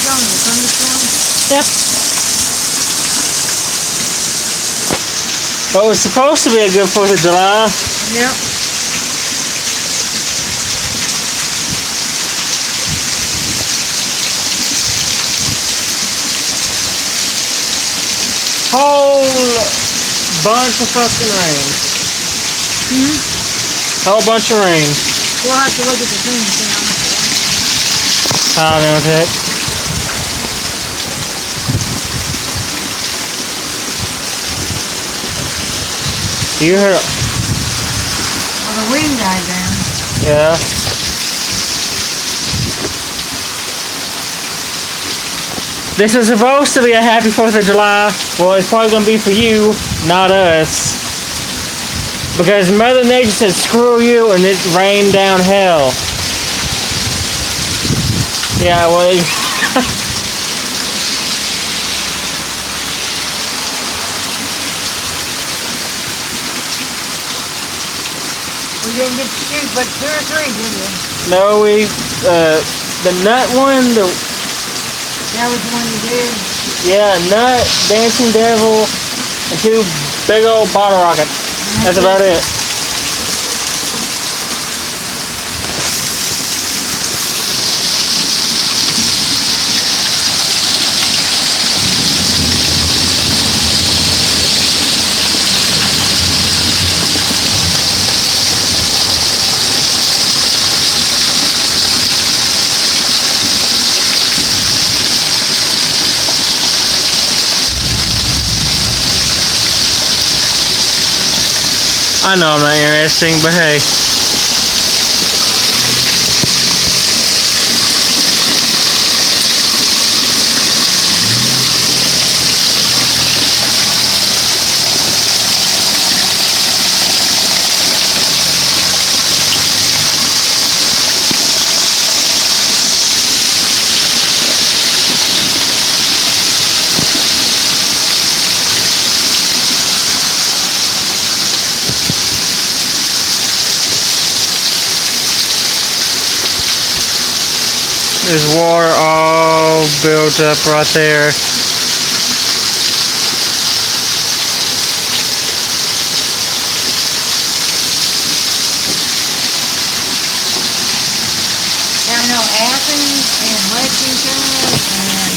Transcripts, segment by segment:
thunderstorm, the thunderstorm. Yep. Well, it was supposed to be a good 4th of July. Yep. Whole bunch of fucking rain. Whole bunch of rain. We'll have to look at the things now. I don't know what the heck. You heard? Well, the wind died down. Yeah. This was supposed to be a happy 4th of July. Well, it's probably going to be for you, not us. Because Mother Nature said, screw you, and it rained down hell. Yeah, well... We didn't get to shoot but 2 or 3, did we? No, the nut one, That was the one you did? yeah, nut, dancing devil, and 2 big old bottle rockets. That's about it. I know I'm not interesting, but hey. There's water all built up right there. Yeah, I know Athens and Lexington and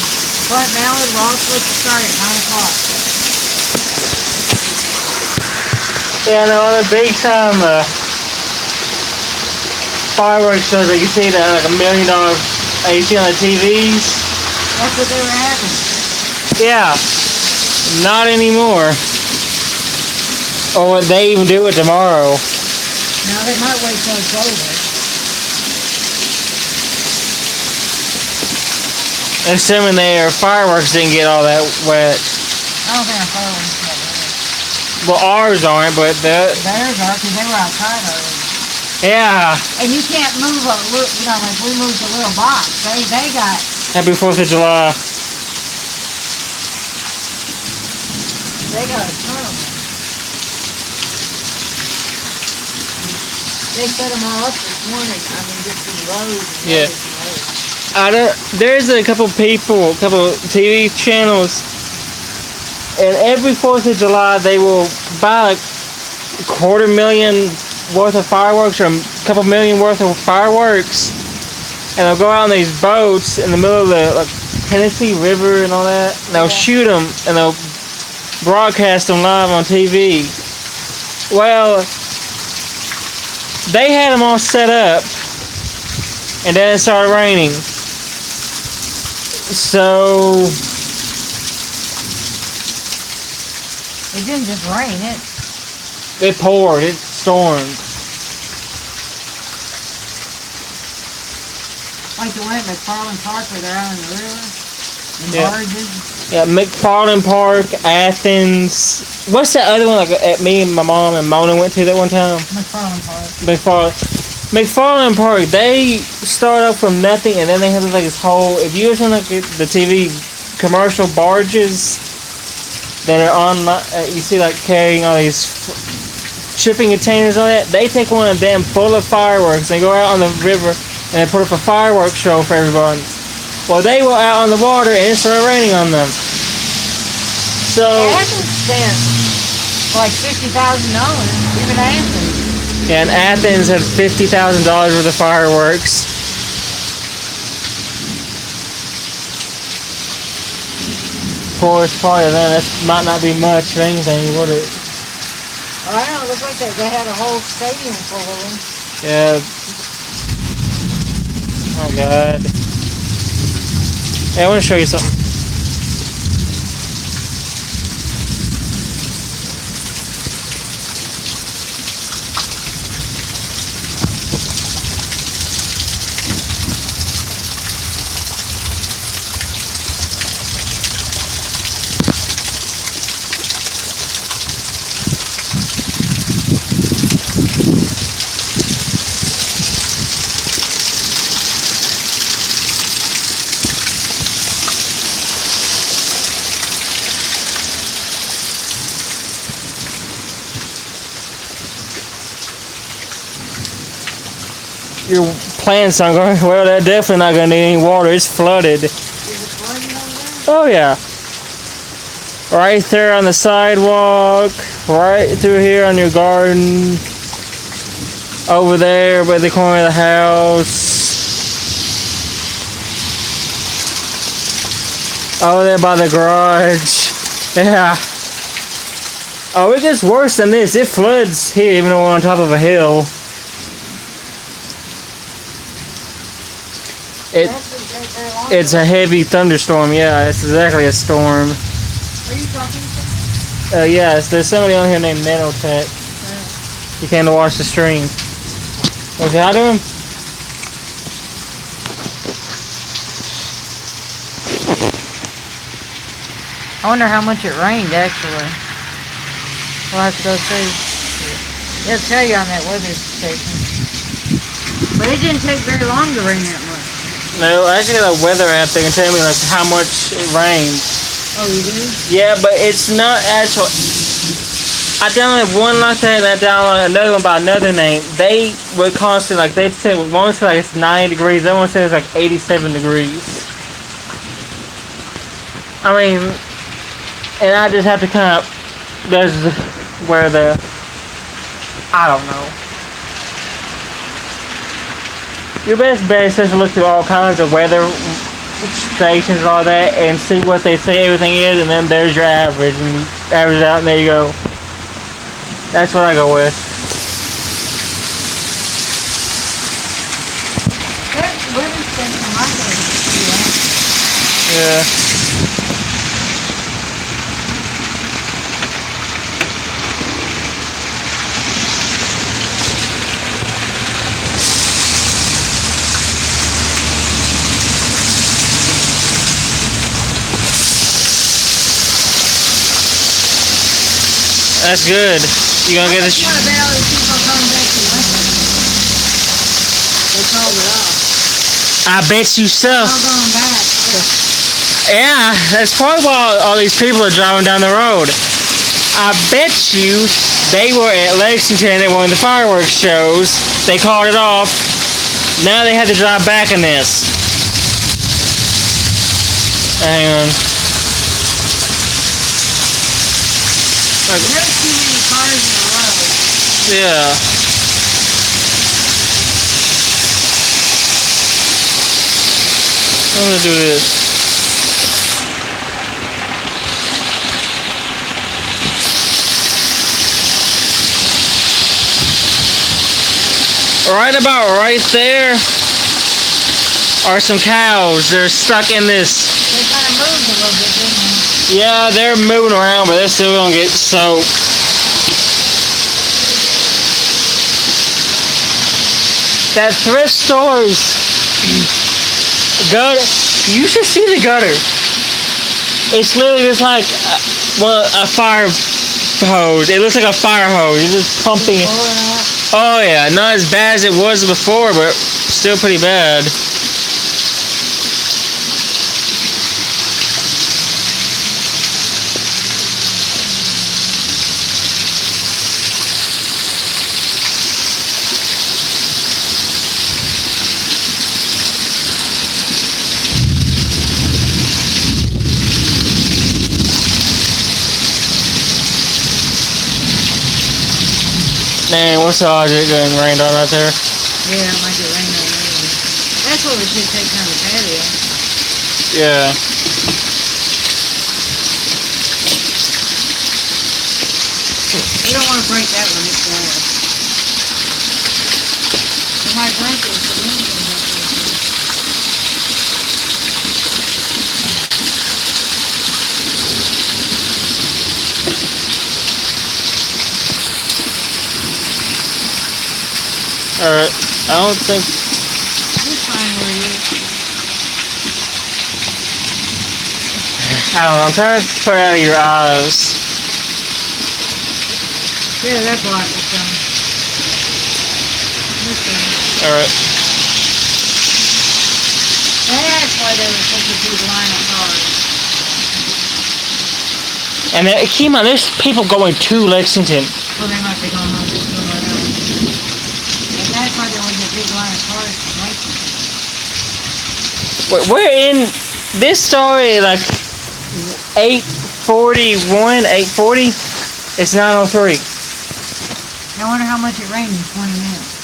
Flat Valley were all supposed to start at 9 o'clock. Yeah, no, the big time fireworks shows that you see that like $1 million you see on the TVs. That's what they were having. Yeah, not anymore. Or they even do it tomorrow. Now they might wait till it's over. Assuming their fireworks didn't get all that wet. I don't think our fireworks got wet. Well, ours aren't, but Theirs are because they were outside already. yeah. And you can't move a little, you know, like we moved a little box. They got, Happy 4th of July. they got a ton of them. They set them all up this morning. I mean, just in rows and Yeah. rows and rows. There's a couple people, a couple TV channels, and every 4th of July they will buy like $250,000 worth of fireworks or a couple million worth of fireworks, and they'll go out on these boats in the middle of the like Tennessee River and all that, and they'll shoot them and they'll broadcast them live on TV. Well, they had them all set up, and then it started raining. So It didn't just rain, it poured, it stormed. like the one at McFarland Park where they're out in the river. And Yeah. barges. Yeah, McFarland Park, Athens. What's that other one like me and my mom and Mona went to that one time? McFarland Park. McFarland Park, they start up from nothing and then they have like this whole, if you ever seen like the TV commercial barges that are on, you see like carrying all these shipping containers on that, they take one of them full of fireworks and they go out on the river and they put up a fireworks show for everyone. Well, they were out on the water and it started raining on them. So Athens spent like $50,000. Even Athens. yeah, and Athens had $50,000 worth of fireworks. Of course, probably then that might not be much of anything, would it? I don't know. It looks like they had a whole stadium full of them. Yeah. Oh God. Hey, I want to show you something. Your plants aren't going, well, they're definitely not going to need any water. It's flooded. Is it flooding over there? Oh, yeah. Right there on the sidewalk, right through here on your garden, over there by the corner of the house, over there by the garage. Yeah. Oh, it gets worse than this. It floods here, even though we're on top of a hill. It's a heavy thunderstorm. Yeah, it's exactly a storm. Are you talking to? Yes, there's somebody on here named Nanotech. He came to watch the stream. Was hi to him? I wonder how much it rained, actually. We'll have to go see. They'll tell you on that weather station. But it didn't take very long to rain that much. No, I actually got a weather app that can tell me like how much it rained. Oh, you do? Yeah, but it's not actual. I downloaded one like that, and I downloaded another one by another name. They were constantly like they said one said like it's 90 degrees, the other one said it's like 87 degrees. I mean, and I just have to kind of there's where the I don't know. Your best bet is just to look through all kinds of weather stations and all that and see what they say everything is, and then there's your average, and you average it out, and there you go. That's what I go with. That weather station might be. Yeah. That's good. You gonna get this? What about all these people coming back to Lincoln? They called it off. I bet you so. All going back. Yeah, that's probably why all these people are driving down the road. I bet you they were at Lexington at one of the fireworks shows. They called it off. Now they had to drive back in this. Hang on. There's too many cars in the road. Yeah. I'm gonna do this. Right about right there are some cows. They're stuck in this. They kind of moved a little bit, didn't they? Yeah, they're moving around, but they're still gonna get soaked. That thrift store's gutter. You should see the gutter. It's literally just like a fire hose. It looks like a fire hose. You're just pumping it. Oh yeah, not as bad as it was before, but still pretty bad. Man, what's the odds it getting rained on out there? Yeah, it might get rain on there. That's what we should take down the patio. Yeah. We don't want to break that one, it's glass. It might break it, so we can break it. Alright. I don't think. It's fine where it is. I don't know. I'm trying to put out of your eyes. Yeah, that block is done. Alright. That's why they were supposed to do the line of cars. And keep in mind, there's people going to Lexington. Well, they might be going on this one right now. And that's why there was a big line of cars from Lexington. We're in. This story like 8:41, 8:40. It's 9:03. I wonder how much it rained in 20 minutes.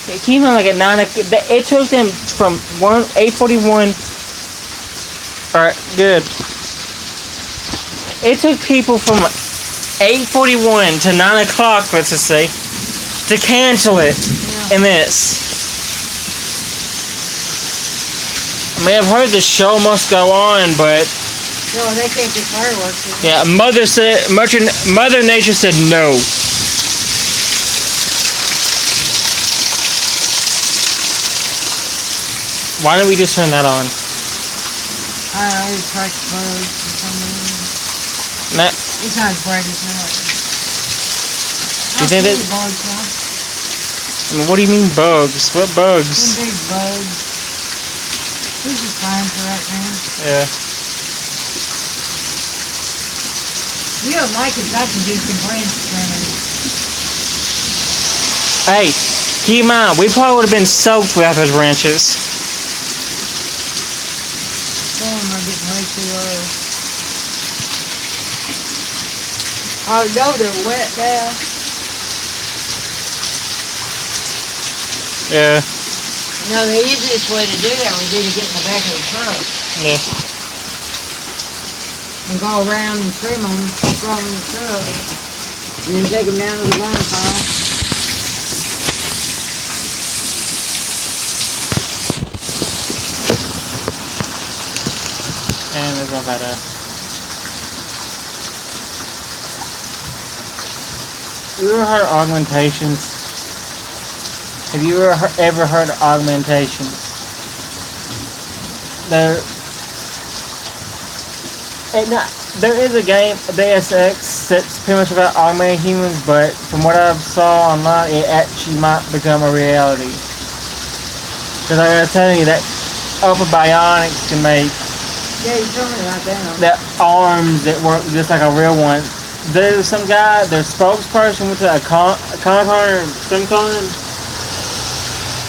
It came in like at 9. It took them from 8:41. Alright, good. It took people from 8:41 to 9 o'clock, let's just say, to cancel it in this. I mean, I've heard the show must go on, but No, they can't do fireworks. yeah, Mother Nature said no. Why don't we just turn that on? I don't know, it's like bugs or something. Nah, It's not as bright as that. You think that- bugs, huh? I mean, what do you mean bugs? What bugs? Some big bugs. This is fine for right now. Yeah. You don't like it, I can do some branch trimming. Hey, keep in mind, we probably would have been soaked without those branches. Some of them are getting way too low. Oh no, they're wet now. Yeah. No, the easiest way to do that would be to get in the back of the truck Yeah. and go around and trim them, throw them in the truck, and then take them down to the burn pile. And there's no better. You ever heard of augmentations? Have you ever heard of augmentations? There is a game, Deus Ex, that's pretty much about augmenting humans, but from what I saw online, it actually might become a reality. Because I was telling you that Upper Bionics can make Yeah, you told me about that. the arms that work just like a real one. There's some guy, their spokesperson went to a Comic-Con or SimCon.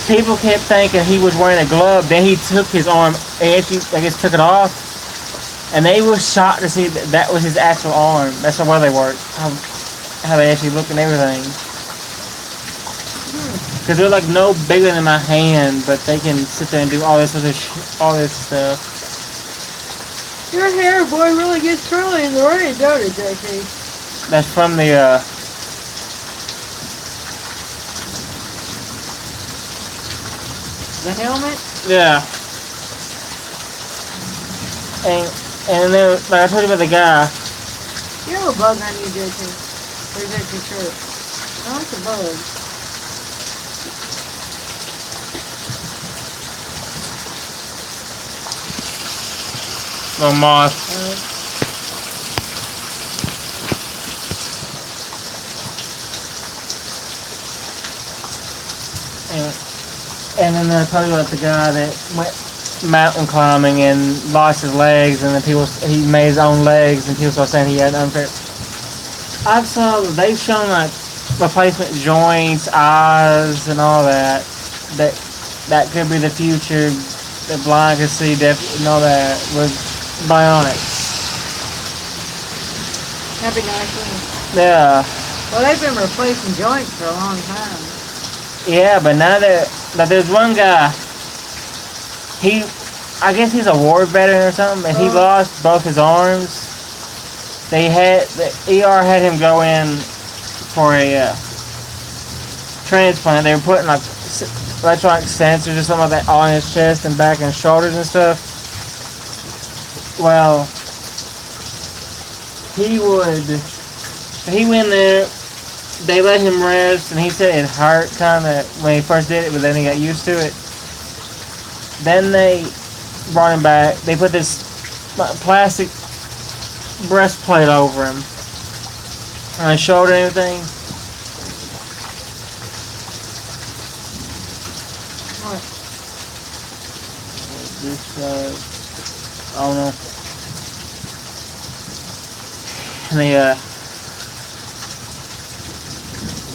People kept thinking he was wearing a glove. Then he took his arm, and actually, I guess, took it off. And they were shocked to see that was his actual arm. That's how well they work. How they actually look and everything. Because they're like no bigger than my hand, but they can sit there and do all this other all this stuff. Your hair, boy, really gets curly in the rain, don't it, JT? That's from the The helmet? yeah. And then, like I told you about the guy. You have a bug on you, JT. Or is that your shirt? I like the bug. Little moth. And then I told you about the guy that went mountain climbing and lost his legs, and then he made his own legs, and people started saying he had unfair. I've saw they've shown like replacement joints, eyes, and all that. That could be the future. The blind can see, deaf, and all that with bionics. That'd be nice, wouldn't it? Yeah. Well, they've been replacing joints for a long time. Yeah, but now there's one guy. I guess he's a war veteran or something, and he lost both his arms. The ER had him go in for a transplant. They were putting like electronic sensors or something like that on his chest and back and shoulders and stuff. Well, he went there. They let him rest, and he said it hurt kind of when he first did it, but then he got used to it. Then they brought him back. They put this plastic breastplate over him on his shoulder and everything. What? This, I don't know. And they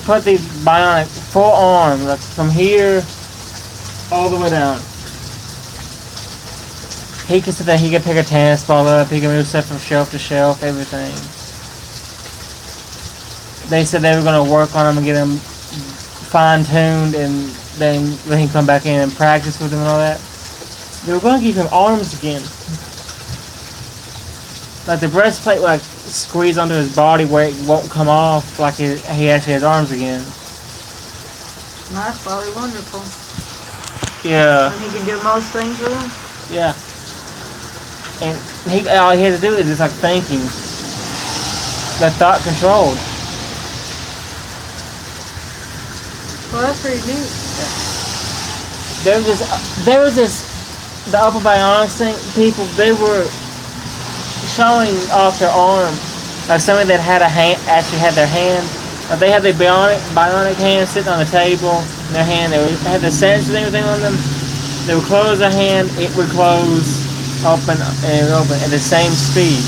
put these bionic full arms, like from here all the way down. He could sit there, he could pick a tennis ball up, he could move stuff from shelf to shelf, everything. They said they were going to work on him and get him fine-tuned, and then let him come back in and practice with him and all that. They were going to give him arms again. Like the breastplate would like squeeze onto his body where it won't come off, like he actually has arms again. That's probably wonderful. Yeah. And he can do most things with them? Yeah. And all he had to do is just like thinking. The thought controlled. Well, that's pretty neat. There was this the Upper Bionics thing. People, they were showing off their arm, like somebody that had a hand actually had their hand. Like they had their bionic hand sitting on the table. In their hand, they had the sensors and everything on them. They would close the hand, it would close, open, and open at the same speed.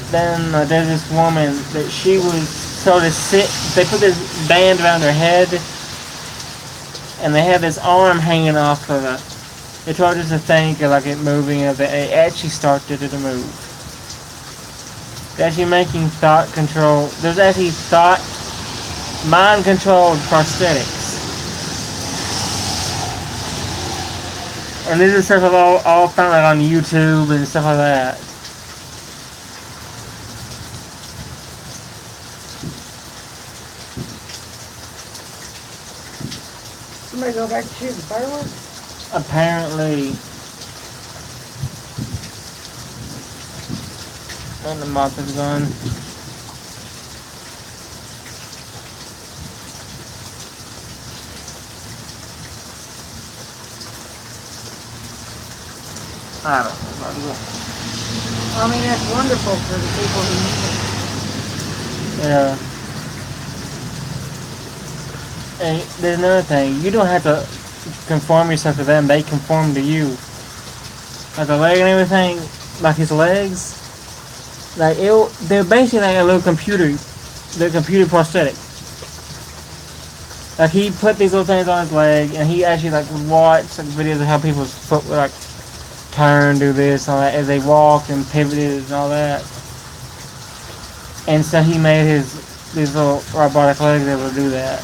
Then there's this woman that she was told to sit. They put this band around her head, and they had this arm hanging off of her. They told her to think of like it moving, and it actually started to move. They're actually making thought control. There's actually mind-controlled prosthetics. And this is stuff I've all found like on YouTube and stuff like that. Somebody go back to shooting fireworks? Apparently. And the moth is gone. I don't know. I mean, that's wonderful for the people who need it. Yeah. And there's another thing. You don't have to conform yourself to them. They conform to you. Like the leg and everything, like his legs, like they're basically like a little computer. They're computer prosthetic. Like he put these little things on his leg, and he actually like would watch like videos of how people's foot would like turn, do this, and all that as they walked and pivoted and all that. And so he made these little robotic legs able to do that.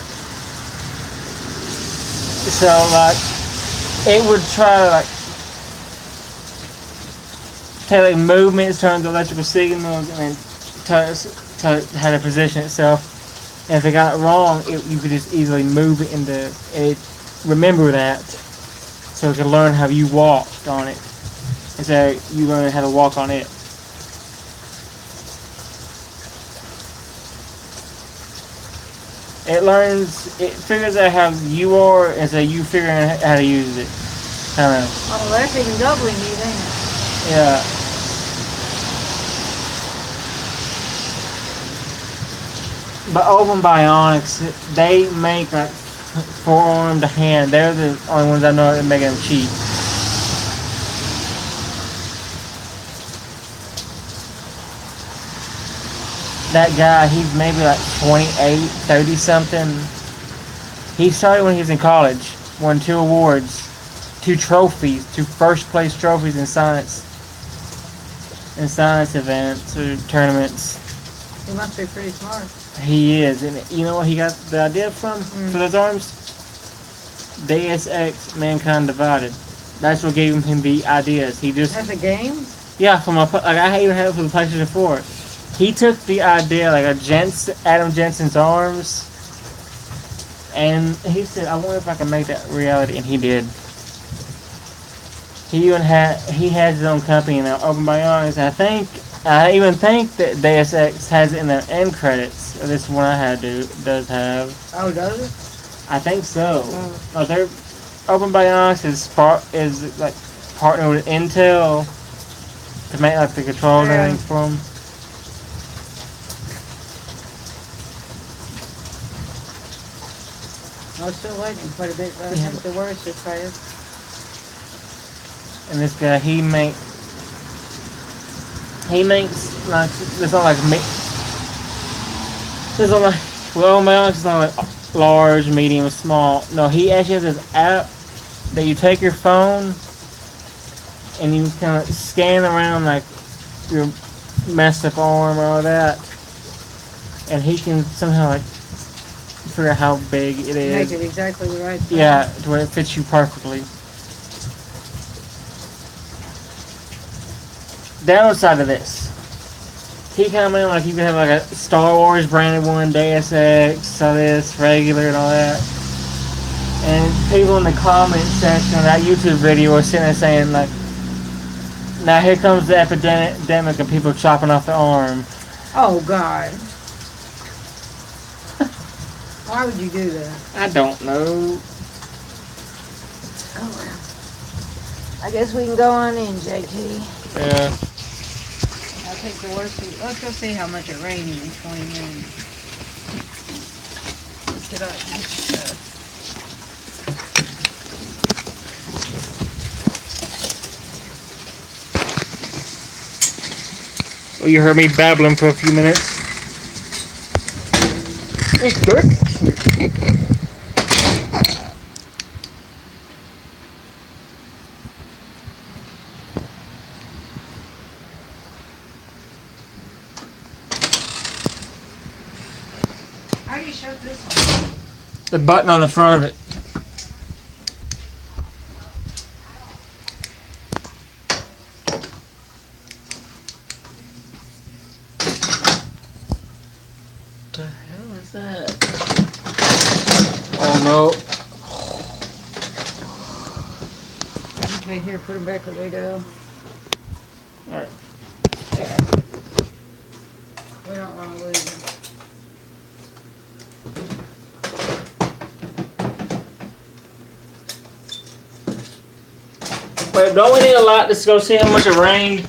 So like it would try to like take like movements, turn the electrical signals, and then how to position itself. And if it got it wrong, you could just easily move it into it. Remember that, so it could learn how you walked on it, and so you learn how to walk on it. It figures out how you are, and so you figure out how to use it. I don't know. Oh, that's even doubly neat, ain't it? Yeah. But Open Bionics, they make like forearm to hand. They're the only ones I know that make them cheap. That guy, he's maybe like 28, 30 something. He started when he was in college, won 2 awards, 2 trophies, 2 first place trophies in science. in science events or tournaments. He must be pretty smart. He is, and you know what he got the idea from for those arms? Deus Ex: Mankind Divided. That's what gave him the ideas. He just That's a game? yeah, from a like I even had it for the PlayStation 4. He took the idea like Adam Jensen's arms, and he said, "I wonder if I can make that reality," and he did. He has his own company now, Open Bionics. I even think that Deus Ex has it in their end credits. This one I had does have. Oh, does it? I think so. Like their Open Bionics is like partnered with Intel to make like the controls and everything for them. I was still waiting quite a bit, but I think the worst is fast. And this guy, he makes like there's not like there's not like well, my it's not like large, medium, small. No, he actually has this app that you take your phone and you kind of scan around like your messed up arm or all that, and he can somehow like figure out how big it is. Make it exactly the right size. Yeah, to where it fits you perfectly. Downside of this, he come in like you can have like a Star Wars branded one, Deus Ex, so this regular and all that. And people in the comment section of that YouTube video are sitting there saying like, now here comes the epidemic of people chopping off the arm. Oh God. Why would you do that? I don't know. Oh well. I guess we can go on in, JT. Yeah. I'll take the worst. Let's go see how much it rained in 20 minutes. Let's get up. Well, you heard me babbling for a few minutes. It's good. How do you shut this one? The button on the front of it. What the hell is that? Oh no. Okay, here, put them back where they go. Alright. We don't want to lose them. Wait, don't we need a lot to go see how much it rained?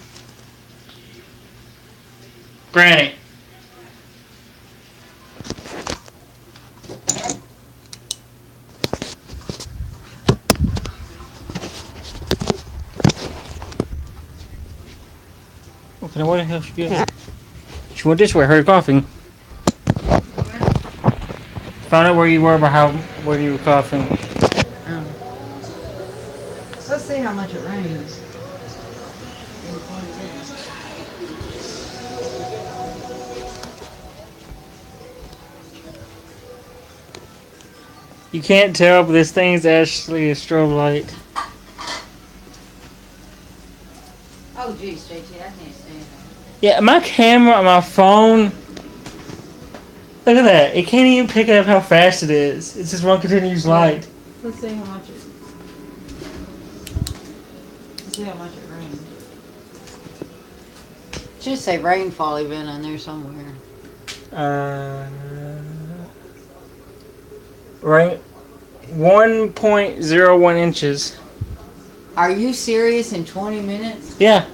Granny. Okay, where the hell she go? She went this way, heard coughing. Found out where you were, but where you were coughing. Let's see how much it rains. You can't tell, but this thing's actually a strobe light. Oh, geez, JT, I can't stand that. Yeah, my camera on my phone. Look at that. It can't even pick up how fast it is. It's just one continuous light. Let's see how much it. Let's see how much it rained. Should say rainfall event on there somewhere. Right. 1.01 inches. Are you serious? In 20 minutes? Yeah.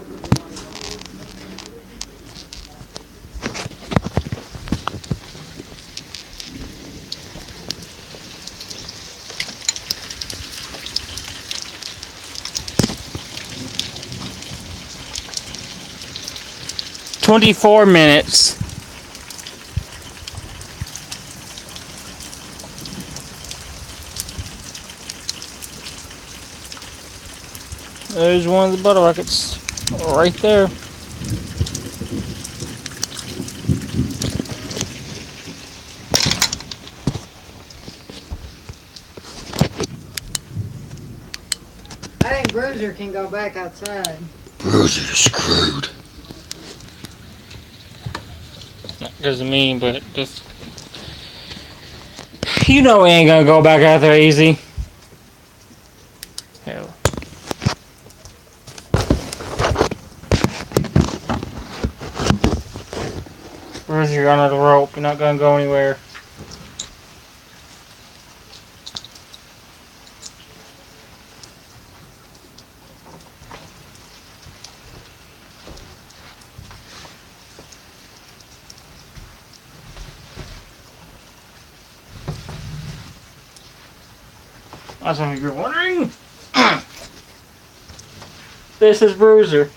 "24 minutes. There's one of the bottle rockets right there. Bruiser can go back outside. Bruiser, you're screwed. Not because of me, but just. You know we ain't gonna go back out there easy. Hell. Bruiser, you're under the rope. You're not gonna go anywhere. That's what you're wondering. This is Bruiser.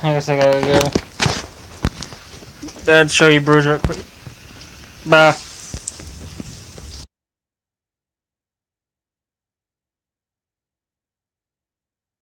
I guess I gotta go. Dad, show you Bruiser real quick. Bye.